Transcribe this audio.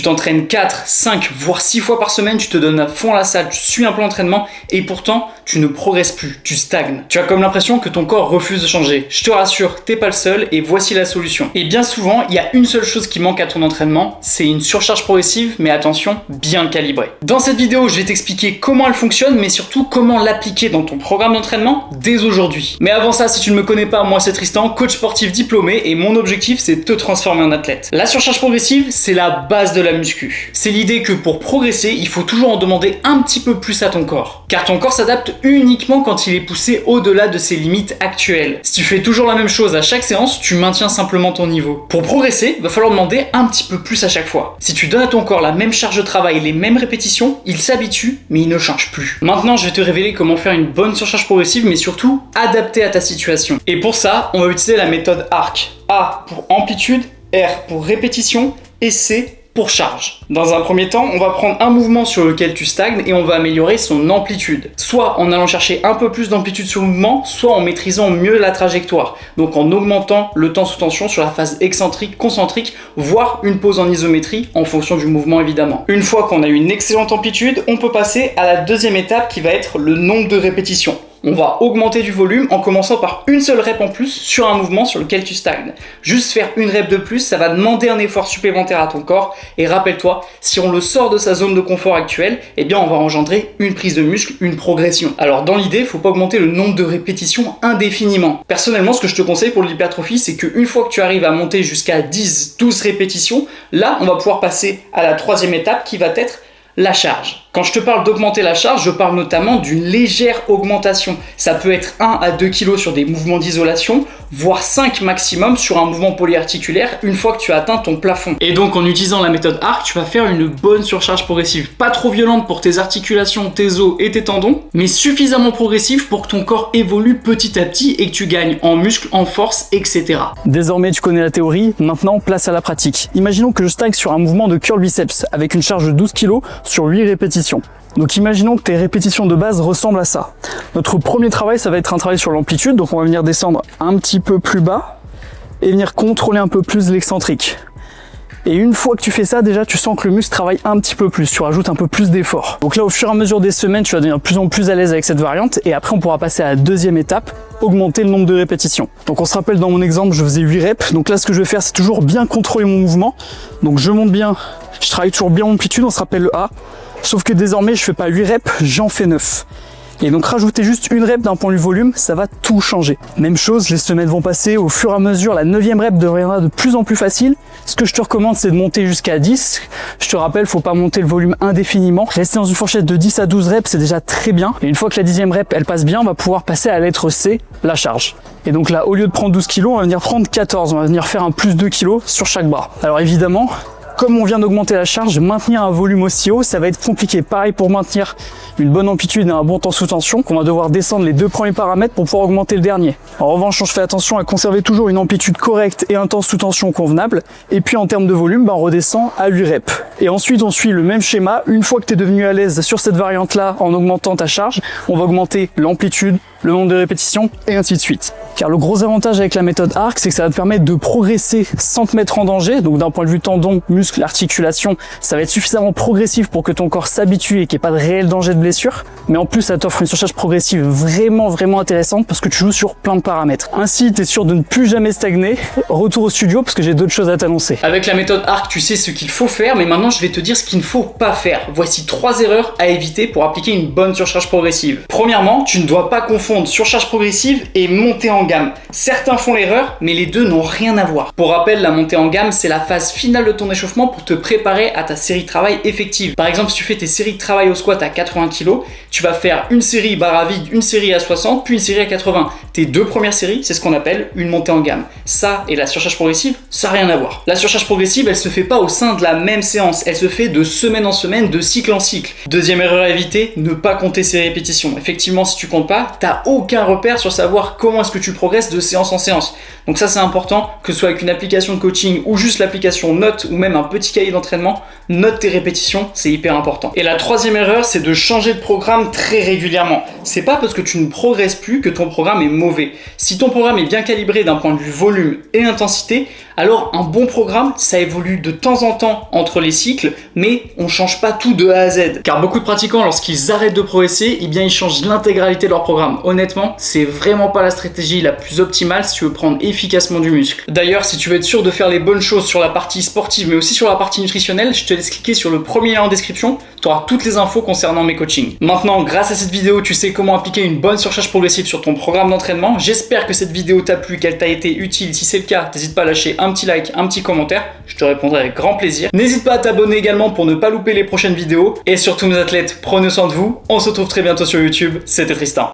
t'entraînes 4, 5, voire 6 fois par semaine, tu te donnes à fond à la salle, tu suis un plan d'entraînement et pourtant, tu ne progresses plus, tu stagnes. Tu as comme l'impression que ton corps refuse de changer. Je te rassure, t'es pas le seul et voici la solution. Et bien souvent, il y a une seule chose qui manque à ton entraînement, c'est une surcharge progressive, mais attention, bien calibrée. Dans cette vidéo, je vais t'expliquer comment elle fonctionne, mais surtout comment l'appliquer dans ton programme d'entraînement dès aujourd'hui. Mais avant ça, si tu ne me connais pas, moi c'est Tristan, coach sportif diplômé et mon objectif c'est de te transformer en athlète. La surcharge progressive, c'est la base de la muscu. C'est l'idée que pour progresser, il faut toujours en demander un petit peu plus à ton corps. Car ton corps s'adapte uniquement quand il est poussé au-delà de ses limites actuelles. Si tu fais toujours la même chose à chaque séance, tu maintiens simplement ton niveau. Pour progresser, il va falloir demander un petit peu plus à chaque fois. Si tu donnes à ton corps la même charge de travail, les mêmes répétitions, il s'habitue, mais il ne change plus. Maintenant, je vais te révéler comment faire une bonne surcharge progressive, mais surtout adaptée à ta situation. Et pour ça, on va utiliser la méthode ARC. A pour amplitude, R pour répétition et C pour charge. Dans un premier temps, on va prendre un mouvement sur lequel tu stagnes et on va améliorer son amplitude. Soit en allant chercher un peu plus d'amplitude sur le mouvement, soit en maîtrisant mieux la trajectoire. Donc en augmentant le temps sous tension sur la phase excentrique, concentrique, voire une pause en isométrie en fonction du mouvement évidemment. Une fois qu'on a une excellente amplitude, on peut passer à la deuxième étape qui va être le nombre de répétitions. On va augmenter du volume en commençant par une seule rep en plus sur un mouvement sur lequel tu stagnes. Juste faire une rep de plus, ça va demander un effort supplémentaire à ton corps. Et rappelle-toi, si on le sort de sa zone de confort actuelle, eh bien on va engendrer une prise de muscle, une progression. Alors dans l'idée, il ne faut pas augmenter le nombre de répétitions indéfiniment. Personnellement, ce que je te conseille pour l'hypertrophie, c'est qu'une fois que tu arrives à monter jusqu'à 10, 12 répétitions, là on va pouvoir passer à la troisième étape qui va être la charge. Quand je te parle d'augmenter la charge, je parle notamment d'une légère augmentation. Ça peut être 1 à 2 kg sur des mouvements d'isolation, voire 5 maximum sur un mouvement polyarticulaire une fois que tu as atteint ton plafond. Et donc en utilisant la méthode ARC, tu vas faire une bonne surcharge progressive. Pas trop violente pour tes articulations, tes os et tes tendons, mais suffisamment progressive pour que ton corps évolue petit à petit et que tu gagnes en muscle, en force, etc. Désormais tu connais la théorie, maintenant place à la pratique. Imaginons que je stagne sur un mouvement de curl biceps avec une charge de 12 kg sur 8 répétitions. Donc imaginons que tes répétitions de base ressemblent à ça. Notre premier travail, ça va être un travail sur l'amplitude, donc on va venir descendre un petit peu plus bas et venir contrôler un peu plus l'excentrique. Et une fois que tu fais ça, déjà tu sens que le muscle travaille un petit peu plus, tu rajoutes un peu plus d'effort. Donc là au fur et à mesure des semaines, tu vas devenir de plus en plus à l'aise avec cette variante et après on pourra passer à la deuxième étape, augmenter le nombre de répétitions. Donc on se rappelle dans mon exemple, je faisais 8 reps, donc là ce que je vais faire c'est toujours bien contrôler mon mouvement. Donc je monte bien, je travaille toujours bien l'amplitude, on se rappelle le A. Sauf que désormais, je fais pas 8 reps, j'en fais 9. Et donc rajouter juste une rep d'un point de vue volume, ça va tout changer. Même chose, les semaines vont passer, au fur et à mesure, la 9e rep deviendra de plus en plus facile. Ce que je te recommande, c'est de monter jusqu'à 10. Je te rappelle, faut pas monter le volume indéfiniment. Rester dans une fourchette de 10 à 12 reps, c'est déjà très bien. Et une fois que la 10e rep, elle passe bien, on va pouvoir passer à la lettre C, la charge. Et donc là, au lieu de prendre 12 kg, on va venir prendre 14. On va venir faire un plus 2 kg sur chaque bras. Alors évidemment, comme on vient d'augmenter la charge, maintenir un volume aussi haut, ça va être compliqué. Pareil pour maintenir une bonne amplitude et un bon temps sous tension, qu'on va devoir descendre les 2 premiers paramètres pour pouvoir augmenter le dernier. En revanche, je fais attention à conserver toujours une amplitude correcte et un temps sous tension convenable. Et puis en termes de volume, on redescend à 8 reps. Et ensuite, on suit le même schéma. Une fois que tu es devenu à l'aise sur cette variante-là, en augmentant ta charge, on va augmenter l'amplitude, le nombre de répétitions et ainsi de suite. Car le gros avantage avec la méthode ARC, c'est que ça va te permettre de progresser sans te mettre en danger. Donc d'un point de vue tendon, muscle, articulation, ça va être suffisamment progressif pour que ton corps s'habitue et qu'il n'y ait pas de réel danger de blessure. Mais en plus, ça t'offre une surcharge progressive vraiment intéressante parce que tu joues sur plein de paramètres. Ainsi, tu es sûr de ne plus jamais stagner. Retour au studio parce que j'ai d'autres choses à t'annoncer. Avec la méthode ARC, tu sais ce qu'il faut faire, mais maintenant je vais te dire ce qu'il ne faut pas faire. Voici 3 erreurs à éviter pour appliquer une bonne surcharge progressive. Premièrement, tu ne dois pas confondre surcharge progressive et montée en gamme. Certains font l'erreur, mais les deux n'ont rien à voir. Pour rappel, la montée en gamme, c'est la phase finale de ton échauffement pour te préparer à ta série de travail effective. Par exemple, si tu fais tes séries de travail au squat à 80 kg, tu vas faire une série barre à vide, une série à 60, puis une série à 80. Tes 2 premières séries, c'est ce qu'on appelle une montée en gamme. Ça et la surcharge progressive, ça n'a rien à voir. La surcharge progressive, elle se fait pas au sein de la même séance. Elle se fait de semaine en semaine, de cycle en cycle. Deuxième erreur à éviter, ne pas compter ses répétitions. Effectivement, si tu comptes pas, t'as aucun repère sur savoir comment est-ce que tu progresses de séance en séance. Donc ça, c'est important, que ce soit avec une application de coaching ou juste l'application Note ou même un petit cahier d'entraînement, note tes répétitions, c'est hyper important. Et la troisième erreur, c'est de changer de programme très régulièrement. C'est pas parce que tu ne progresses plus que ton programme est mauvais. Si ton programme est bien calibré d'un point de vue volume et intensité, Alors un bon programme, ça évolue de temps en temps entre les cycles, mais on change pas tout de A à Z. Car beaucoup de pratiquants, lorsqu'ils arrêtent de progresser, eh bien ils changent l'intégralité de leur programme. Honnêtement, c'est vraiment pas la stratégie la plus optimale si tu veux prendre efficacement du muscle. D'ailleurs, si tu veux être sûr de faire les bonnes choses sur la partie sportive, mais aussi sur la partie nutritionnelle, je te laisse cliquer sur le premier lien en description, tu auras toutes les infos concernant mes coachings. Maintenant, grâce à cette vidéo, tu sais comment appliquer une bonne surcharge progressive sur ton programme d'entraînement. J'espère que cette vidéo t'a plu, qu'elle t'a été utile. Si c'est le cas, n'hésite pas à lâcher un petit like, un petit commentaire, je te répondrai avec grand plaisir. N'hésite pas à t'abonner également pour ne pas louper les prochaines vidéos. Et surtout mes athlètes, prenez soin de vous, on se retrouve très bientôt sur YouTube, c'était Tristan.